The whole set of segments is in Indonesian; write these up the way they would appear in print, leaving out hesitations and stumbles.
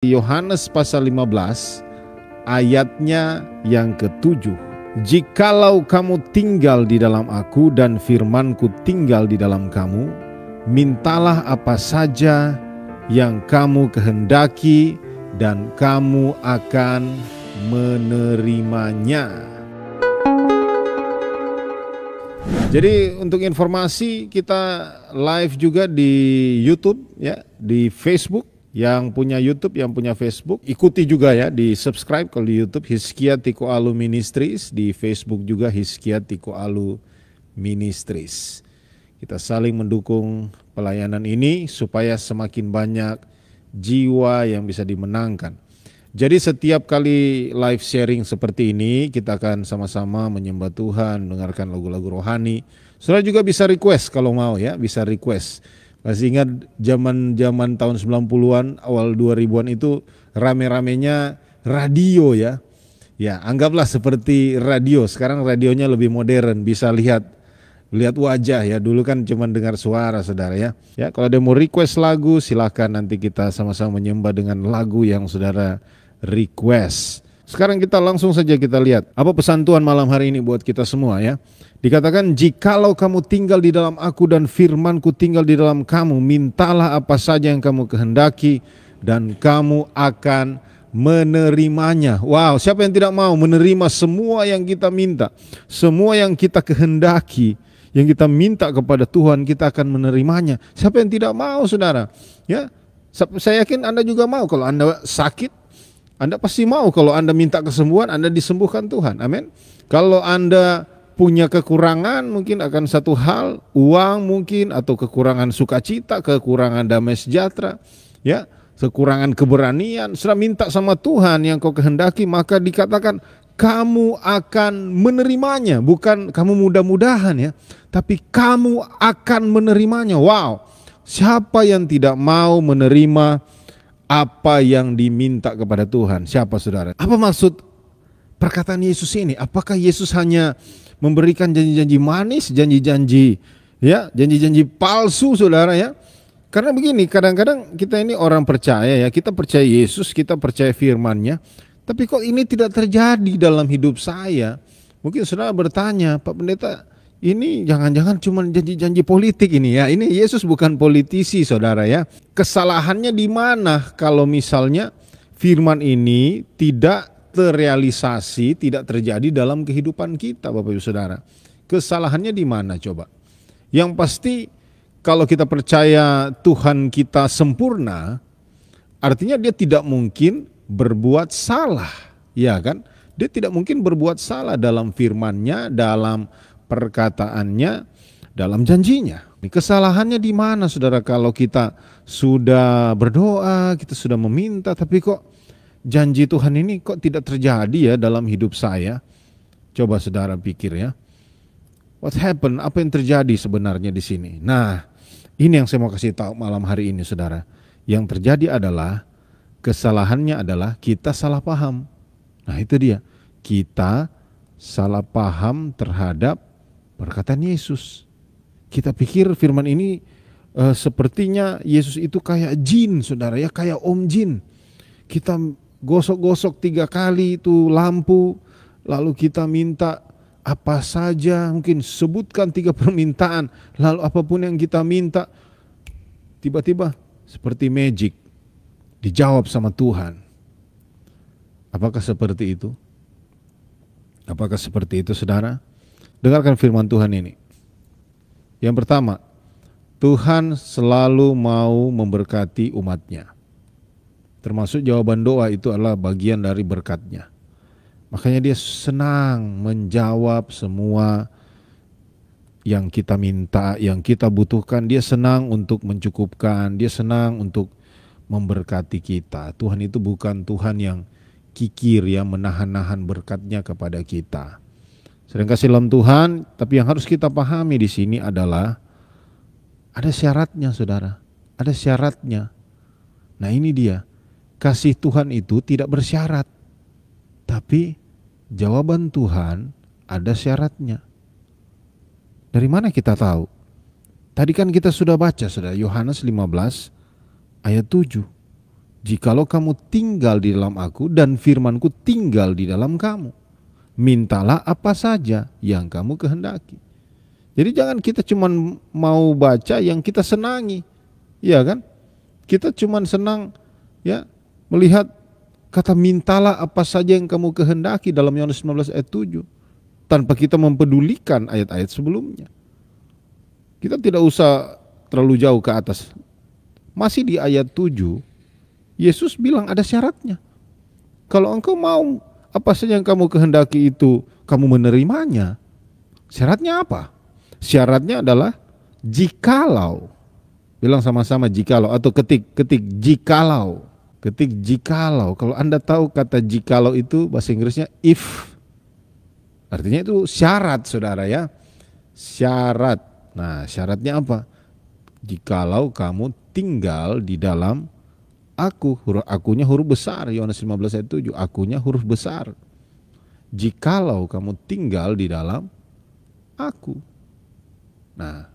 Yohanes pasal 15 ayatnya yang ke-7. Jikalau kamu tinggal di dalam aku dan firmanku tinggal di dalam kamu, mintalah apa saja yang kamu kehendaki dan kamu akan menerimanya. Jadi untuk informasi, kita live juga di YouTube ya, di Facebook. Yang punya YouTube, yang punya Facebook, ikuti juga ya, di subscribe kalau di YouTube Hizkia Tiko Alu Ministries, di Facebook juga Hizkia Tiko Alu Ministries. Kita saling mendukung pelayanan ini supaya semakin banyak jiwa yang bisa dimenangkan. Jadi setiap kali live sharing seperti ini, kita akan sama-sama menyembah Tuhan, mendengarkan lagu-lagu rohani. Saudara juga bisa request kalau mau ya, bisa request. Masih ingat zaman tahun 90-an, awal 2000-an itu rame-ramenya radio ya. Ya, anggaplah seperti radio. Sekarang radionya lebih modern, bisa lihat wajah ya. Dulu kan cuma dengar suara, saudara ya. Ya, kalau ada mau request lagu, silakan nanti kita sama-sama menyembah dengan lagu yang saudara request. Sekarang kita langsung saja kita lihat apa pesan Tuhan malam hari ini buat kita semua ya. Dikatakan, jikalau kamu tinggal di dalam aku dan firmanku tinggal di dalam kamu, mintalah apa saja yang kamu kehendaki dan kamu akan menerimanya. Wow, siapa yang tidak mau menerima semua yang kita minta, semua yang kita kehendaki, yang kita minta kepada Tuhan, kita akan menerimanya. Siapa yang tidak mau, saudara? Ya, saya yakin Anda juga mau. Kalau Anda sakit, Anda pasti mau. Kalau Anda minta kesembuhan, Anda disembuhkan Tuhan. Amin. Kalau Anda punya kekurangan mungkin akan satu hal, uang mungkin, atau kekurangan sukacita, kekurangan damai sejahtera, ya, kekurangan keberanian, sudah minta sama Tuhan yang kau kehendaki, maka dikatakan kamu akan menerimanya. Bukan kamu mudah-mudahan ya, tapi kamu akan menerimanya. Wow, siapa yang tidak mau menerima apa yang diminta kepada Tuhan? Siapa, saudara? Apa maksud perkataan Yesus ini? Apakah Yesus hanya memberikan janji-janji manis, janji-janji ya, janji-janji palsu, saudara ya? Karena begini, kadang-kadang kita ini orang percaya ya, kita percaya Yesus, kita percaya firman-Nya, tapi kok ini tidak terjadi dalam hidup saya? Mungkin saudara bertanya, Pak Pendeta, ini jangan-jangan cuma janji-janji politik ini ya? Ini Yesus bukan politisi, saudara ya. Kesalahannya di mana kalau misalnya firman ini tidak terrealisasi, tidak terjadi dalam kehidupan kita, Bapak Ibu Saudara? Kesalahannya di mana coba? Yang pasti kalau kita percaya Tuhan kita sempurna, artinya dia tidak mungkin berbuat salah, ya kan? Dia tidak mungkin berbuat salah dalam firman-Nya, dalam perkataannya, dalam janjinya. Kesalahannya di mana, saudara? Kalau kita sudah berdoa, kita sudah meminta, tapi kok janji Tuhan ini kok tidak terjadi ya dalam hidup saya? Coba saudara pikir ya. What happened? Apa yang terjadi sebenarnya di sini? Nah, ini yang saya mau kasih tahu malam hari ini, saudara. Yang terjadi adalah, kesalahannya adalah kita salah paham. Nah, itu dia. Kita salah paham terhadap perkataan Yesus. Kita pikir firman ini sepertinya Yesus itu kayak jin, saudara ya, kayak om jin. Kita gosok-gosok 3 kali itu lampu, lalu kita minta apa saja, mungkin sebutkan 3 permintaan, lalu apapun yang kita minta, tiba-tiba seperti magic, dijawab sama Tuhan. Apakah seperti itu? Apakah seperti itu, saudara? Dengarkan firman Tuhan ini. Yang pertama, Tuhan selalu mau memberkati umatnya. Termasuk jawaban doa itu adalah bagian dari berkat-Nya. Makanya dia senang menjawab semua yang kita minta, yang kita butuhkan. Dia senang untuk mencukupkan, dia senang untuk memberkati kita. Tuhan itu bukan Tuhan yang kikir ya, menahan-nahan berkat-Nya kepada kita. Sering kasih dalam Tuhan, tapi yang harus kita pahami di sini adalah ada syaratnya, saudara. Ada syaratnya. Nah, ini dia. Kasih Tuhan itu tidak bersyarat, tapi jawaban Tuhan ada syaratnya. Dari mana kita tahu? Tadi kan kita sudah baca, saudara, Yohanes 15 ayat 7. Jikalau kamu tinggal di dalam aku dan firmanku tinggal di dalam kamu, mintalah apa saja yang kamu kehendaki. Jadi jangan kita cuma mau baca yang kita senangi, ya kan? Kita cuma senang ya melihat kata mintalah apa saja yang kamu kehendaki dalam Yohanes 19 ayat 7, tanpa kita mempedulikan ayat-ayat sebelumnya. Kita tidak usah terlalu jauh ke atas. Masih di ayat 7, Yesus bilang ada syaratnya. Kalau engkau mau apa saja yang kamu kehendaki itu, kamu menerimanya. Syaratnya apa? Syaratnya adalah jikalau. Bilang sama-sama jikalau atau ketik jikalau. Ketik jikalau. Kalau Anda tahu kata jikalau itu bahasa Inggrisnya if. Artinya itu syarat, saudara ya. Syarat. Nah, syaratnya apa? Jikalau kamu tinggal di dalam aku, huruf akunya huruf besar, Yohanes 15 ayat 7, akunya huruf besar. Jikalau kamu tinggal di dalam aku. Nah,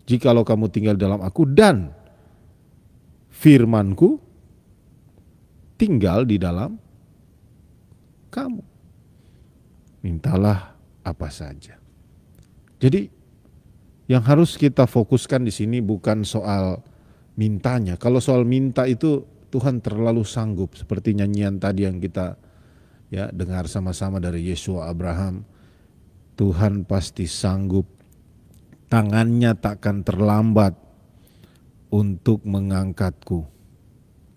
jikalau kamu tinggal di dalam aku dan firmanku tinggal di dalam kamu, mintalah apa saja. Jadi yang harus kita fokuskan di sini bukan soal mintanya. Kalau soal minta itu Tuhan terlalu sanggup, seperti nyanyian tadi yang kita ya dengar sama-sama dari Yeshua Abraham. Tuhan pasti sanggup, tangannya takkan terlambat untuk mengangkatku.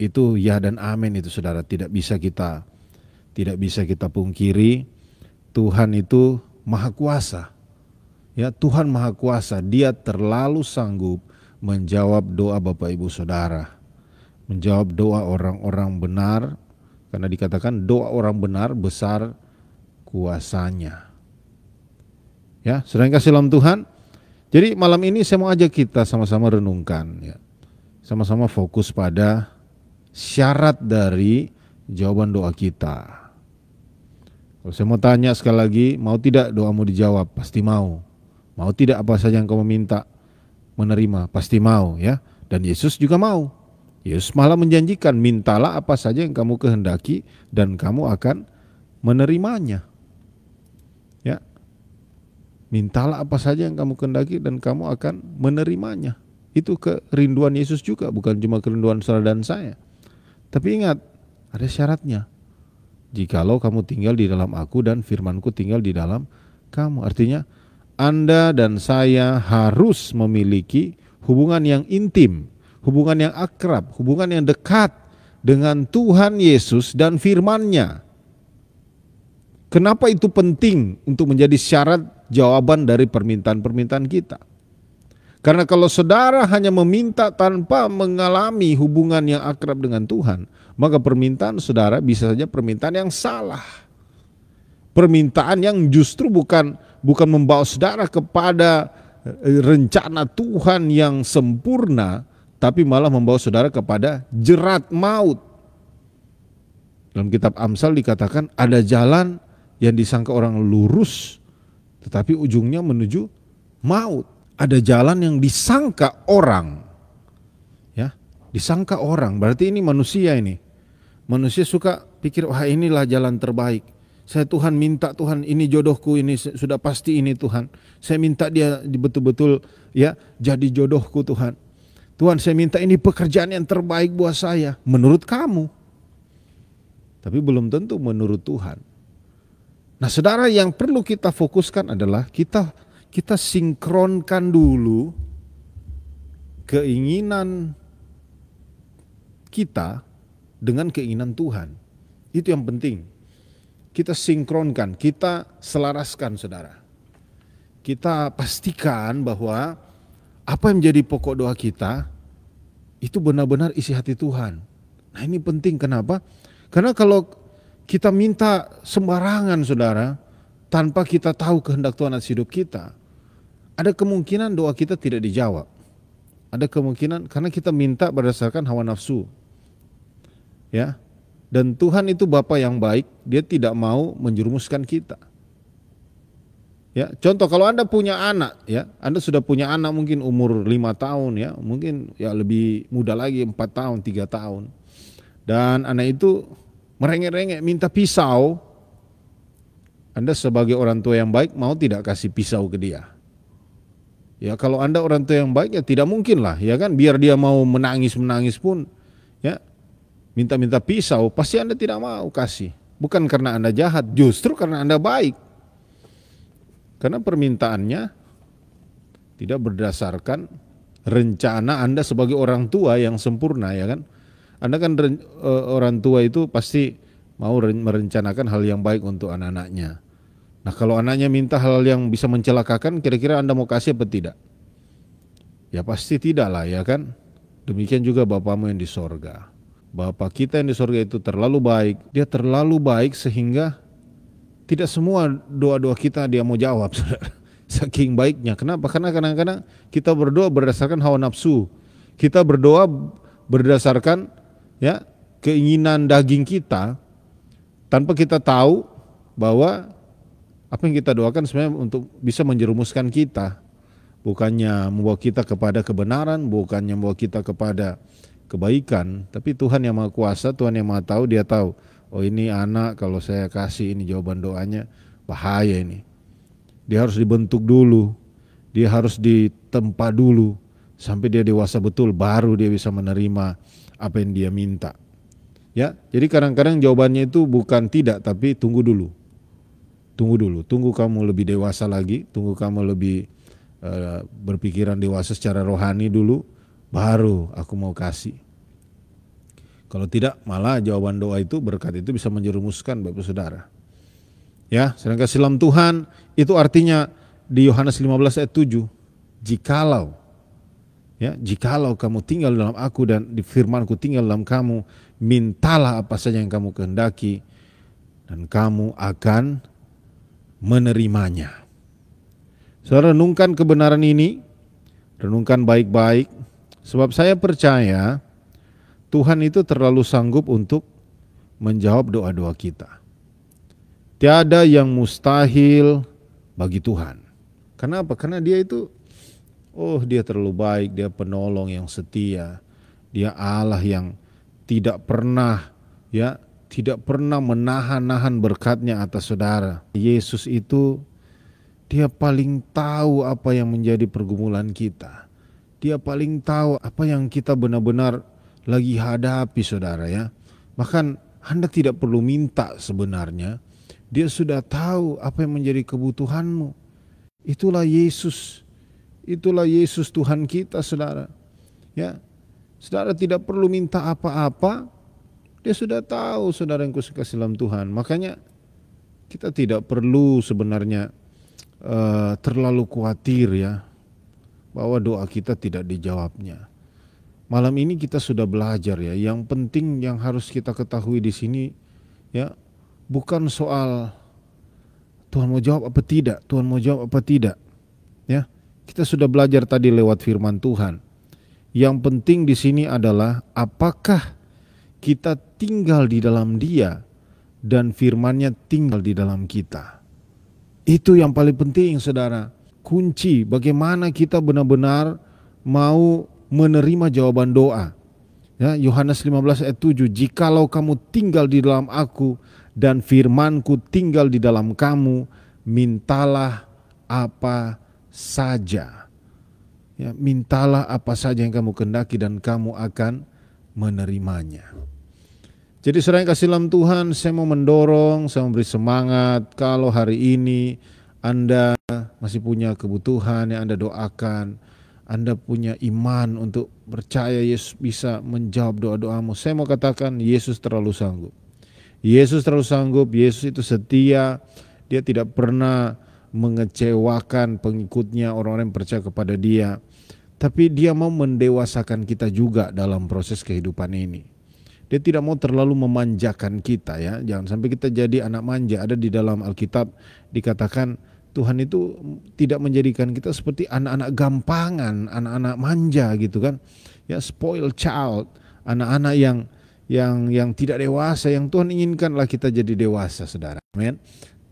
Itu ya dan amin itu saudara, tidak bisa kita pungkiri. Tuhan itu maha kuasa. Ya, Tuhan maha kuasa, Dia terlalu sanggup menjawab doa Bapak Ibu Saudara, menjawab doa orang-orang benar, karena dikatakan doa orang benar besar kuasanya. Ya, saudara yang kasih dalam Tuhan. Jadi malam ini saya mau ajak kita sama-sama renungkan, ya, sama-sama fokus pada syarat dari jawaban doa kita. Kalau saya mau tanya sekali lagi, mau tidak doamu dijawab? Pasti mau. Mau tidak apa saja yang kamu minta menerima? Pasti mau, ya. Dan Yesus juga mau. Yesus malah menjanjikan, mintalah apa saja yang kamu kehendaki dan kamu akan menerimanya. Ya. Mintalah apa saja yang kamu kehendaki dan kamu akan menerimanya. Itu kerinduan Yesus juga, bukan cuma kerinduan saudara dan saya. Tapi ingat, ada syaratnya. Jikalau kamu tinggal di dalam aku dan firmanku tinggal di dalam kamu. Artinya Anda dan saya harus memiliki hubungan yang intim, hubungan yang akrab, hubungan yang dekat dengan Tuhan Yesus dan firman-Nya. Kenapa itu penting untuk menjadi syarat jawaban dari permintaan-permintaan kita? Karena kalau saudara hanya meminta tanpa mengalami hubungan yang akrab dengan Tuhan, maka permintaan saudara bisa saja permintaan yang salah. Permintaan yang justru bukan membawa saudara kepada rencana Tuhan yang sempurna, tapi malah membawa saudara kepada jerat maut. Dalam kitab Amsal dikatakan ada jalan yang disangka orang lurus, tetapi ujungnya menuju maut. Ada jalan yang disangka orang, ya, disangka orang. Berarti ini manusia ini. Manusia suka pikir, wah inilah jalan terbaik. Saya Tuhan minta, Tuhan ini jodohku, ini sudah pasti ini Tuhan. Saya minta dia betul-betul ya jadi jodohku Tuhan. Tuhan saya minta ini pekerjaan yang terbaik buat saya. Menurut kamu. Tapi belum tentu menurut Tuhan. Nah saudara, yang perlu kita fokuskan adalah kita sinkronkan dulu keinginan kita dengan keinginan Tuhan. Itu yang penting. Kita sinkronkan, kita selaraskan saudara. Kita pastikan bahwa apa yang menjadi pokok doa kita itu benar-benar isi hati Tuhan. Nah ini penting, kenapa? Karena kalau kita minta sembarangan saudara, tanpa kita tahu kehendak Tuhan atas hidup kita, ada kemungkinan doa kita tidak dijawab. Ada kemungkinan karena kita minta berdasarkan hawa nafsu. Ya. Dan Tuhan itu Bapa yang baik, Dia tidak mau menjerumuskan kita. Ya, contoh kalau Anda punya anak, ya, Anda sudah punya anak mungkin umur 5 tahun, ya, mungkin ya lebih muda lagi 4 tahun, 3 tahun. dan anak itu merengek-rengek minta pisau, Anda sebagai orang tua yang baik mau tidak kasih pisau ke dia? Ya kalau Anda orang tua yang baik ya tidak mungkin lah, ya kan, biar dia mau menangis pun ya minta pisau, pasti Anda tidak mau kasih. Bukan karena Anda jahat, justru karena Anda baik. Karena permintaannya tidak berdasarkan rencana Anda sebagai orang tua yang sempurna, ya kan. Anda kan orang tua itu pasti mau merencanakan hal yang baik untuk anak-anaknya. Nah kalau anaknya minta hal yang bisa mencelakakan, kira-kira Anda mau kasih apa tidak? Ya pasti tidak lah, ya kan. Demikian juga Bapamu yang di sorga. Bapa kita yang di sorga itu terlalu baik. Dia terlalu baik sehingga tidak semua doa-doa kita dia mau jawab, saudara. Saking baiknya. Kenapa? Karena kadang-kadang kita berdoa berdasarkan hawa nafsu. Kita berdoa berdasarkan ya keinginan daging kita, tanpa kita tahu bahwa apa yang kita doakan sebenarnya untuk bisa menjerumuskan kita, bukannya membawa kita kepada kebenaran, bukannya membawa kita kepada kebaikan. Tapi Tuhan yang Maha Kuasa, Tuhan yang Maha Tahu, Dia tahu, oh ini anak kalau saya kasih ini jawaban doanya bahaya ini. Dia harus dibentuk dulu, dia harus ditempa dulu sampai dia dewasa betul, baru dia bisa menerima apa yang dia minta. Ya, jadi kadang-kadang jawabannya itu bukan tidak, tapi tunggu dulu. Tunggu kamu lebih dewasa lagi, tunggu kamu lebih berpikiran dewasa secara rohani dulu, baru aku mau kasih. Kalau tidak, malah jawaban doa itu, berkat itu bisa menjerumuskan Bapak Saudara. Ya, sedang kasih dalam Tuhan itu artinya di Yohanes 15 ayat 7, jikalau kamu tinggal dalam aku dan di firmanku tinggal dalam kamu, mintalah apa saja yang kamu kehendaki dan kamu akan menerimanya. Saudara, renungkan kebenaran ini, renungkan baik-baik, sebab saya percaya Tuhan itu terlalu sanggup untuk menjawab doa-doa kita. Tiada yang mustahil bagi Tuhan. Kenapa? Karena Dia itu, Dia terlalu baik, Dia penolong yang setia, Dia Allah yang tidak pernah menahan-nahan berkatnya atas saudara. Yesus itu Dia paling tahu apa yang menjadi pergumulan kita. Dia paling tahu apa yang kita benar-benar lagi hadapi, saudara, ya. Bahkan Anda tidak perlu minta sebenarnya. Dia sudah tahu apa yang menjadi kebutuhanmu. Itulah Yesus. Itulah Yesus Tuhan kita, saudara. Ya. Saudara tidak perlu minta apa-apa. Dia sudah tahu, saudara yang kasih dalam Tuhan. Makanya kita tidak perlu sebenarnya terlalu khawatir, ya, bahwa doa kita tidak dijawabnya. Malam ini kita sudah belajar, ya. Yang penting yang harus kita ketahui di sini, ya, bukan soal Tuhan mau jawab apa tidak, Tuhan mau jawab apa tidak. Ya, kita sudah belajar tadi lewat firman Tuhan. Yang penting di sini adalah apakah kita tinggal di dalam Dia dan firman-Nya tinggal di dalam kita. Itu yang paling penting, saudara. Kunci bagaimana kita benar-benar mau menerima jawaban doa. Ya, Yohanes 15 ayat 7, jikalau kamu tinggal di dalam aku dan firmanku tinggal di dalam kamu, mintalah apa saja. Ya, mintalah apa saja yang kamu kehendaki dan kamu akan menerimanya. Jadi saudara yang kasih dalam Tuhan, saya mau mendorong, saya memberi semangat. Kalau hari ini Anda masih punya kebutuhan yang Anda doakan, Anda punya iman untuk percaya Yesus bisa menjawab doa-doamu, saya mau katakan Yesus terlalu sanggup. Yesus terlalu sanggup, Yesus itu setia, Dia tidak pernah mengecewakan pengikutnya, orang-orang yang percaya kepada Dia. Tapi Dia mau mendewasakan kita juga dalam proses kehidupan ini. Dia tidak mau terlalu memanjakan kita, ya. Jangan sampai kita jadi anak manja. Ada di dalam Alkitab dikatakan Tuhan itu tidak menjadikan kita seperti anak-anak gampangan, anak-anak manja gitu kan. Ya, spoiled child, anak-anak yang tidak dewasa. Yang Tuhan inginkanlah kita jadi dewasa, saudara. Amin.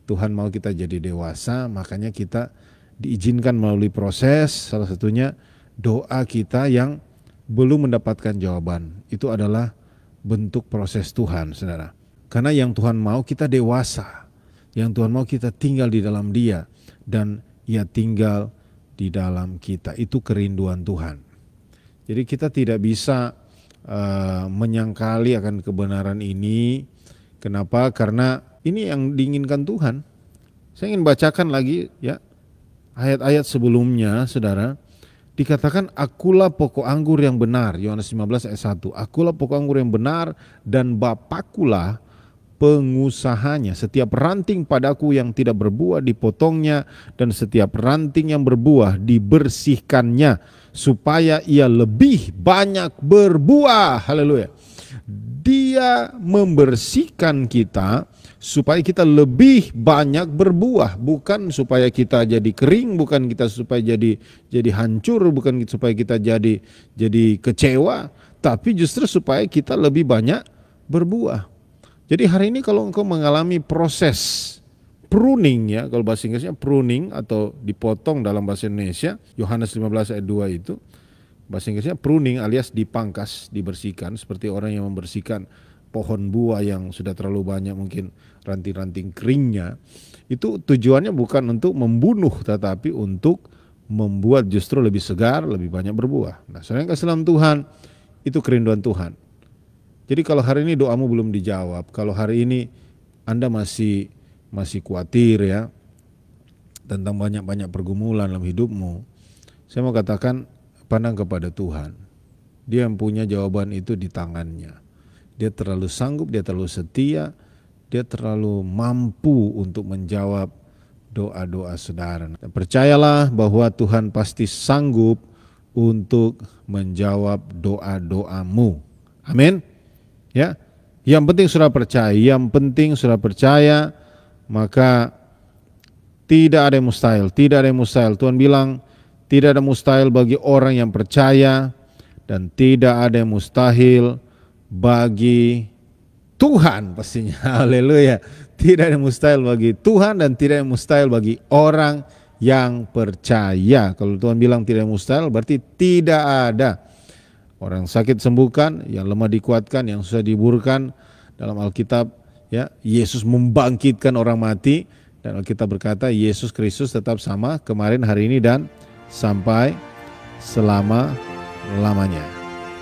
Tuhan mau kita jadi dewasa, makanya kita diizinkan melalui proses, salah satunya doa kita yang belum mendapatkan jawaban. Itu adalah bentuk proses Tuhan, saudara. Karena yang Tuhan mau kita dewasa, yang Tuhan mau kita tinggal di dalam Dia, dan Ia tinggal di dalam kita. Itu kerinduan Tuhan. Jadi kita tidak bisa menyangkali akan kebenaran ini. Kenapa? Karena ini yang diinginkan Tuhan. Saya ingin bacakan lagi ya ayat-ayat sebelumnya, saudara. Dikatakan akulah pokok anggur yang benar, Yohanes 15 ayat 1. Akulah pokok anggur yang benar dan Bapakulah pengusahanya. Setiap ranting padaku yang tidak berbuah dipotongnya, dan setiap ranting yang berbuah dibersihkannya, supaya ia lebih banyak berbuah. Haleluya. Dia membersihkan kita supaya kita lebih banyak berbuah, bukan supaya kita jadi kering, bukan kita supaya jadi hancur, bukan supaya kita jadi kecewa, tapi justru supaya kita lebih banyak berbuah. Jadi hari ini kalau engkau mengalami proses pruning, ya, kalau bahasa Inggrisnya pruning atau dipotong dalam bahasa Indonesia, Yohanes 15 ayat 2 itu, bahasa Inggrisnya pruning alias dipangkas, dibersihkan, seperti orang yang membersihkan pohon buah yang sudah terlalu banyak mungkin ranting-ranting keringnya. Itu tujuannya bukan untuk membunuh, tetapi untuk membuat justru lebih segar, lebih banyak berbuah. Nah, saudara yang kasih dalam Tuhan, itu kerinduan Tuhan. Jadi kalau hari ini doamu belum dijawab, kalau hari ini Anda masih khawatir ya tentang banyak-banyak pergumulan dalam hidupmu, saya mau katakan pandang kepada Tuhan. Dia yang punya jawaban itu di tangannya. Dia terlalu sanggup, dia terlalu setia, dia terlalu mampu untuk menjawab doa-doa saudara. Dan percayalah bahwa Tuhan pasti sanggup untuk menjawab doa-doamu. Amin. Ya, yang penting saudara percaya, maka tidak ada yang mustahil, Tuhan bilang tidak ada mustahil bagi orang yang percaya, dan tidak ada yang mustahil bagi Tuhan pastinya. Haleluya. Tidak ada yang mustahil bagi Tuhan dan tidak ada yang mustahil bagi orang yang percaya. Kalau Tuhan bilang tidak ada yang mustahil, berarti tidak ada. Orang sakit sembuhkan, yang lemah dikuatkan, yang susah diburkan. Dalam Alkitab, ya, Yesus membangkitkan orang mati, dan Alkitab berkata Yesus Kristus tetap sama kemarin, hari ini, dan sampai selama-lamanya.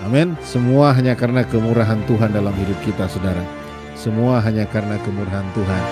Amin. Semua hanya karena kemurahan Tuhan dalam hidup kita, saudara. Semua hanya karena kemurahan Tuhan.